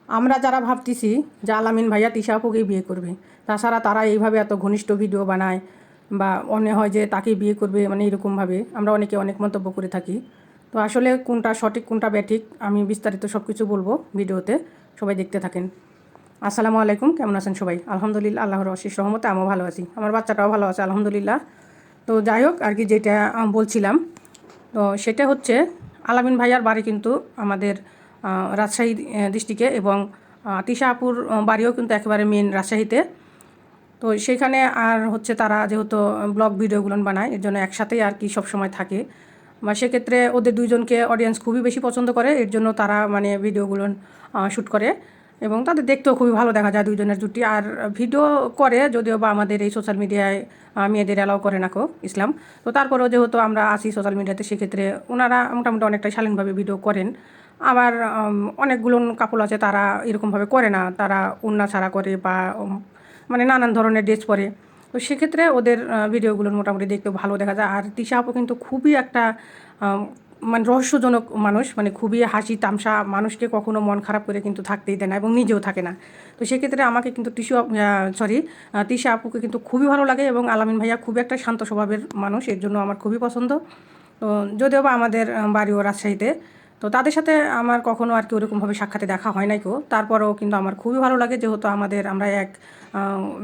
আমরা যারা ভাবতেছি যে আলামিন ভাইয়া তিশা আপুকেই বিয়ে করবে, তাছাড়া তারা এইভাবে এত ঘনিষ্ঠ ভিডিও বানায় বা মনে হয় যে তাকেই বিয়ে করবে, মানে এরকমভাবে আমরা অনেকে অনেক মন্তব্য করে থাকি। তো আসলে কোনটা সঠিক কোনটা ব্যাঠিক আমি বিস্তারিত সব কিছু বলবো ভিডিওতে, সবাই দেখতে থাকেন। আসসালামু আলাইকুম, কেমন আছেন সবাই? আলহামদুলিল্লাহ, আল্লাহর অশেষ রহমতে আমিও ভালো আছি, আমার বাচ্চাটাও ভালো আছে আলহামদুলিল্লাহ। তো যাই হোক আর কি, যেটা বলছিলাম, তো সেটা হচ্ছে আলামিন ভাইয়ার বাড়ি কিন্তু আমাদের রাজশাহী ডিস্ট্রিক্টে, এবং তিশা আপুর বাড়িও কিন্তু একেবারে মেন রাজশাহীতে। তো সেখানে আর হচ্ছে তারা যেহেতু ব্লগ ভিডিওগুলো বানায়, এর জন্য একসাথেই আর কি সবসময় থাকে, বা সেক্ষেত্রে ওদের দুইজনকে অডিয়েন্স খুবই বেশি পছন্দ করে, এর জন্য তারা মানে ভিডিওগুলো শ্যুট করে, এবং তাদের দেখতেও খুবই ভালো দেখা যায় দুইজনের জুটি। আর ভিডিও করে যদিও বা আমাদের এই সোশ্যাল মিডিয়ায় মেয়েদের অ্যালাউ করে না কো ইসলাম, তো তারপরেও যেহেতু আমরা আছি সোশ্যাল মিডিয়াতে, সেক্ষেত্রে ওনারা মোটামুটি অনেকটাই শালীনভাবে ভিডিও করেন। আবার অনেকগুলো কাপল আছে তারা এরকমভাবে করে না, তারা ওড়না ছাড়া করে বা মানে নানান ধরনের ড্রেস পরে। তো সেক্ষেত্রে ওদের ভিডিওগুলো মোটামুটি দেখতেও ভালো দেখা যায়। আর তিশা আপু কিন্তু খুবই একটা মানে রহস্যজনক মানুষ, মানে খুবই হাসি তামসা, মানুষকে কখনো মন খারাপ করে কিন্তু থাকতেই দেয় না, এবং নিজেও থাকে না। তো সেক্ষেত্রে আমাকে কিন্তু তিশা আপুকে কিন্তু খুবই ভালো লাগে, এবং আলামিন ভাইয়া খুবই একটা শান্ত স্বভাবের মানুষ, এর জন্য আমার খুবই পছন্দ। তো যদিও বা আমাদের বাড়িও রাজশাহীতে, তো তাদের সাথে আমার কখনো আর কি ওরকমভাবে সাক্ষাতে দেখা হয় নাই কো, তারপরেও কিন্তু আমার খুবই ভালো লাগে, যেহেতু আমরা এক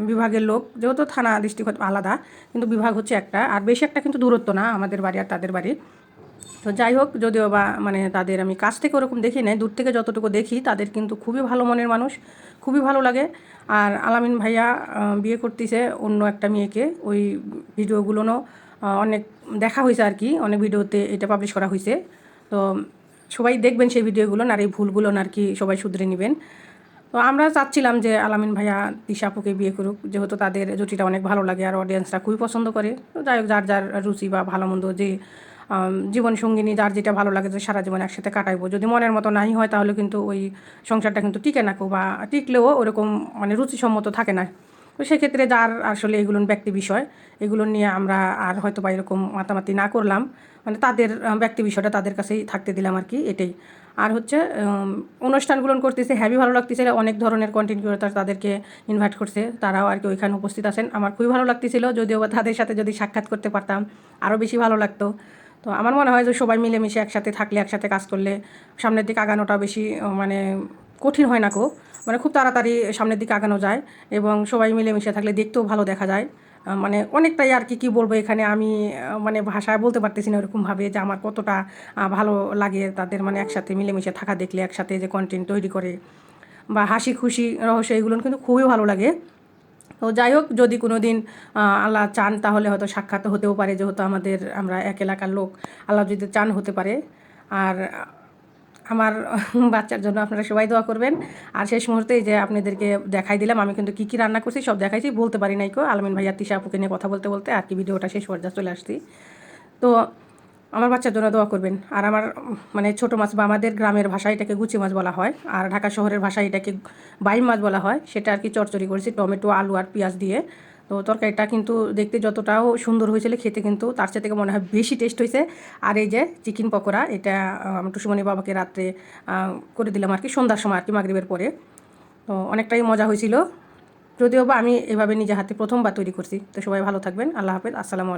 বিভাগের লোক, যেহেতু থানা ডিস্ট্রিক্ট আলাদা, কিন্তু বিভাগ হচ্ছে একটা, আর বেশি একটা কিন্তু দূরত্ব না আমাদের বাড়ি আর তাদের বাড়ি। তো যাই হোক, যদিও বা মানে তাদের আমি কাছ থেকে ওরকম দেখি নাই, দূর থেকে যতটুকু দেখি তাদের কিন্তু খুবই ভালো মনের মানুষ, খুবই ভালো লাগে। আর আলামিন ভাইয়া বিয়ে করতেছে অন্য একটা মেয়েকে, ওই ভিডিওগুলোও অনেক দেখা হয়েছে আর কি, অনেক ভিডিওতে এটা পাবলিশ করা হয়েছে। তো সবাই দেখবেন সেই ভিডিওগুলো, আর এই ভুলগুলো আর কি সবাই শুধরে নেবেন। তো আমরা চাচ্ছিলাম যে আলামিন ভাইয়া তিশা আপুকে বিয়ে করুক, যেহেতু তাদের জুটিটা অনেক ভালো লাগে আর অডিয়েন্সরা খুবই পছন্দ করে। তো যাই হোক, যার যার রুচি বা ভালো মন্দ, যে জীবন সঙ্গিনী যার যেটা ভালো লাগে, যে সারা জীবন একসাথে কাটাইবো, যদি মনের মতো নাই হয় তাহলে কিন্তু ওই সংসারটা কিন্তু টিকে না, বা টিকলেও ওরকম মানে রুচিসম্মত থাকে না। তো সেক্ষেত্রে যার আসলে এগুলো ব্যক্তি বিষয়, এগুলো নিয়ে আমরা আর হয়তো বা এরকম মাতামাতি না করলাম, মানে তাদের ব্যক্তি বিষয়টা তাদের কাছেই থাকতে দিলাম আর কি, এটাই। আর হচ্ছে অনুষ্ঠানগুলো করতেছে হ্যাভি ভালো লাগতেছে, অনেক ধরনের কন্টেন্ট ক্রিয়েটর তাদেরকে ইনভাইট করছে, তারাও আর কি ওইখানে উপস্থিত আছেন, আমার খুবই ভালো লাগতেছিল, যদিও বা তাদের সাথে যদি সাক্ষাৎ করতে পারতাম আরও বেশি ভালো লাগতো। তো আমার মনে হয় যে সবাই মিলেমিশে একসাথে থাকলে, একসাথে কাজ করলে সামনের দিকে আগানোটা বেশি মানে কঠিন হয় না কো, মানে খুব তাড়াতাড়ি সামনের দিকে আগানো যায়, এবং সবাই মিলেমিশে থাকলে দেখতেও ভালো দেখা যায়। মানে অনেকটাই আর কি, কী বলবো এখানে আমি, মানে ভাষায় বলতে পারতেছি না এরকমভাবে যে আমার কতটা ভালো লাগে তাদের, মানে একসাথে মিলেমিশে থাকা দেখলে, একসাথে যে কন্টেন্ট তৈরি করে বা হাসি খুশি রহস্য, এগুলো কিন্তু খুবই ভালো লাগে। তো যাই হোক, যদি কোনো দিন আল্লাহ চান তাহলে হয়তো সাক্ষাৎ হতেও পারে, যেহেতু আমরা এক এলাকার লোক, আল্লাহ যদি চান হতে পারে। আর আমার বাচ্চার জন্য আপনারা সবাই দোয়া করবেন। আর শেষ মুহূর্তে যে আপনাদেরকে দেখাই দিলাম, আমি কিন্তু কী কী রান্না করছি সব দেখাইছি, বলতে পারি নাই কো, আলামিন ভাইয়া তিশা আপুকে নিয়ে কথা বলতে বলতে আর কি ভিডিওটা শেষ পর্যায়ে চলে আসছি। তো আমার বাচ্চার জন্য দোয়া করবেন। আর আমার মানে ছোটো মাছ, বা আমাদের গ্রামের ভাষায় এটাকে গুচি মাছ বলা হয়, আর ঢাকা শহরের ভাষায় এটাকে বাইম মাছ বলা হয়, সেটা আর কি চচ্চড়ি করেছি টমেটো আলু আর পেঁয়াজ দিয়ে। তো তরকারিটা কিন্তু দেখতে যতটাও সুন্দর হয়েছিল, খেতে কিন্তু তার চেয়ে থেকে মনে হয় বেশি টেস্ট হয়েছে। আর এই যে চিকেন পকোড়া, এটা আমার টুসুমণি বাবাকে রাত্রে করে দিলাম আর কি, সন্ধ্যার সময় আর কি, মাগরিবের পরে। তো অনেকটাই মজা হয়েছিল, যদিও বা আমি এভাবে নিজে হাতে প্রথমবার তৈরি করছি। তো সবাই ভালো থাকবেন, আল্লাহ হাফেজ, আসসালামু আলাইকুম।